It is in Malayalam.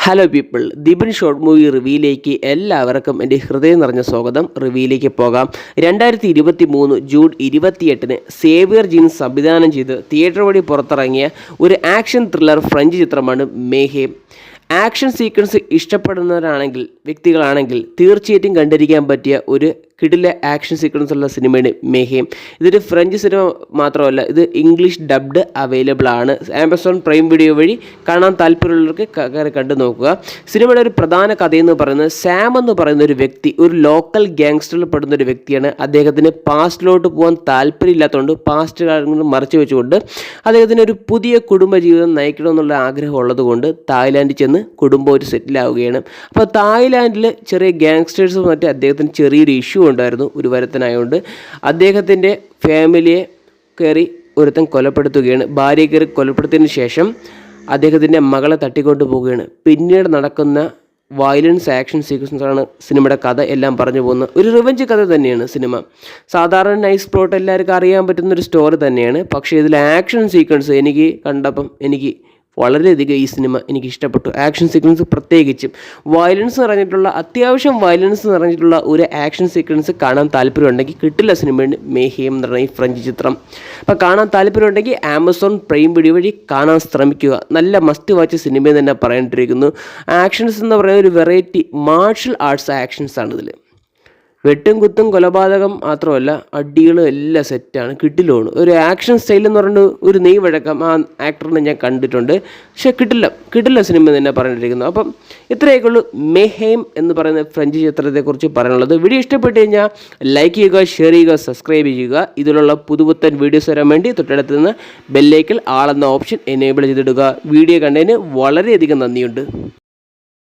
Hello people, Deepan short movie റിവ്യൂയിലേക്ക് എല്ലാവർക്കും എൻ്റെ ഹൃദയം നിറഞ്ഞ സ്വാഗതം. റിവ്യൂയിലേക്ക് പോകാം. 2023 ജൂൺ 28 സേവിയർ ജീൻസ് സംവിധാനം ചെയ്ത് തിയേറ്റർ വഴി പുറത്തിറങ്ങിയ ഒരു ആക്ഷൻ ത്രില്ലർ ഫ്രഞ്ച് ചിത്രമാണ് മേഹേം. ആക്ഷൻ സീക്വൻസ് ഇഷ്ടപ്പെടുന്നവരാണെങ്കിൽ വ്യക്തികളാണെങ്കിൽ തീർച്ചയായിട്ടും കണ്ടിരിക്കാൻ പറ്റിയ ഒരു കിടിലെ ആക്ഷൻ സീക്വൻസ് ഉള്ള സിനിമയാണ് മേഹേം. ഇതൊരു ഫ്രഞ്ച് സിനിമ മാത്രമല്ല, ഇത് ഇംഗ്ലീഷ് ഡബ്ഡ് അവൈലബിൾ ആണ്. ആമസോൺ പ്രൈം വീഡിയോ വഴി കാണാൻ താല്പര്യമുള്ളവർക്ക് കയറി കണ്ടു നോക്കുക. സിനിമയുടെ ഒരു പ്രധാന കഥയെന്ന് പറയുന്നത് സാം എന്ന് പറയുന്ന ഒരു വ്യക്തി ഒരു ലോക്കൽ ഗ്യാങ്സ്റ്ററിൽ പെടുന്ന ഒരു വ്യക്തിയാണ്. അദ്ദേഹത്തിന് പാസ്റ്റിലോട്ട് പോകാൻ താല്പര്യമില്ലാത്തതുകൊണ്ട് പാസ്റ്റ് കാര്യങ്ങൾ മറച്ചു വെച്ചുകൊണ്ട് അദ്ദേഹത്തിന് ഒരു പുതിയ കുടുംബജീവിതം നയിക്കണമെന്നുള്ള ആഗ്രഹം ഉള്ളതുകൊണ്ട് തായ്ലാൻഡിൽ ചെന്ന് കുടുംബം ഒരു സെറ്റിലാവുകയാണ്. അപ്പോൾ തായ്ലാൻഡിൽ ചെറിയ ഗ്യാങ്സ്റ്റേഴ്സും മറ്റേ അദ്ദേഹത്തിന് ചെറിയൊരു ഇഷ്യൂ ഉണ്ടായിരുന്നു. ഒരു വരുത്തനായതുകൊണ്ട് അദ്ദേഹത്തിൻ്റെ ഫാമിലിയെ കയറി ഒരുത്തൻ കൊലപ്പെടുത്തുകയാണ്. ഭാര്യയെ കയറി കൊലപ്പെടുത്തിയതിന് ശേഷം അദ്ദേഹത്തിൻ്റെ മകളെ തട്ടിക്കൊണ്ടു പോവുകയാണ്. പിന്നീട് നടക്കുന്ന വയലൻസ് ആക്ഷൻ സീക്വൻസാണ് സിനിമയുടെ കഥ എല്ലാം പറഞ്ഞു പോകുന്നത്. ഒരു റിവഞ്ച് കഥ തന്നെയാണ് സിനിമ. സാധാരണ നൈസ് പ്ലോട്ട് എല്ലാവർക്കും അറിയാൻ പറ്റുന്നൊരു സ്റ്റോറി തന്നെയാണ്. പക്ഷേ ഇതിൽ ആക്ഷൻ സീക്വൻസ് എനിക്ക് കണ്ടപ്പം എനിക്ക് വളരെയധികം ഈ സിനിമ എനിക്ക് ഇഷ്ടപ്പെട്ടു. ആക്ഷൻ സീക്വൻസ് പ്രത്യേകിച്ചും വയലൻസ് നിറഞ്ഞിട്ടുള്ള അത്യാവശ്യം വയലൻസ് നിറഞ്ഞിട്ടുള്ള ഒരു ആക്ഷൻ സീക്വൻസ് കാണാൻ താല്പര്യമുണ്ടെങ്കിൽ കിട്ടില്ല സിനിമയാണ് മേഹേം എന്ന് പറഞ്ഞ ഈ ഫ്രഞ്ച് ചിത്രം. അപ്പോൾ കാണാൻ താല്പര്യമുണ്ടെങ്കിൽ ആമസോൺ പ്രൈം വീഡിയോ വഴി കാണാൻ ശ്രമിക്കുക. നല്ല മസ്റ്റ് വാച്ച് സിനിമയെന്ന് തന്നെ പറയേണ്ടിയിരിക്കുന്നു. ആക്ഷൻസ് എന്ന് പറയുന്ന ഒരു വെറൈറ്റി മാർഷൽ ആർട്സ് ആക്ഷൻസ് ആണ് ഇതിൽ. വെട്ടും കുത്തും കൊലപാതകം മാത്രമല്ല, അടികളും എല്ലാം സെറ്റാണ്, കിട്ടിലുമാണ്. ഒരു ആക്ഷൻ സ്റ്റൈൽ എന്ന് പറഞ്ഞിട്ട് ഒരു നെയ് വഴക്കം ആ ആക്ടറിനെ ഞാൻ കണ്ടിട്ടുണ്ട്. പക്ഷേ കിട്ടില്ല സിനിമ തന്നെ പറഞ്ഞിരിക്കുന്നു. അപ്പം ഇത്രയൊക്കെ ഉള്ളൂ മേഹേം എന്ന് പറയുന്ന ഫ്രഞ്ച് ചിത്രത്തെക്കുറിച്ച് പറയാനുള്ളത്. വീഡിയോ ഇഷ്ടപ്പെട്ട് കഴിഞ്ഞാൽ ലൈക്ക് ചെയ്യുക, ഷെയർ ചെയ്യുക, സബ്സ്ക്രൈബ് ചെയ്യുക. ഇതിലുള്ള പുതുപുത്തൻ വീഡിയോസ് വരാൻ വേണ്ടി തൊട്ടടുത്ത് നിന്ന് ബെല്ലൈക്കൽ ആളെന്ന ഓപ്ഷൻ എനേബിൾ ചെയ്തിടുക. വീഡിയോ കണ്ടതിന് വളരെയധികം നന്ദിയുണ്ട്.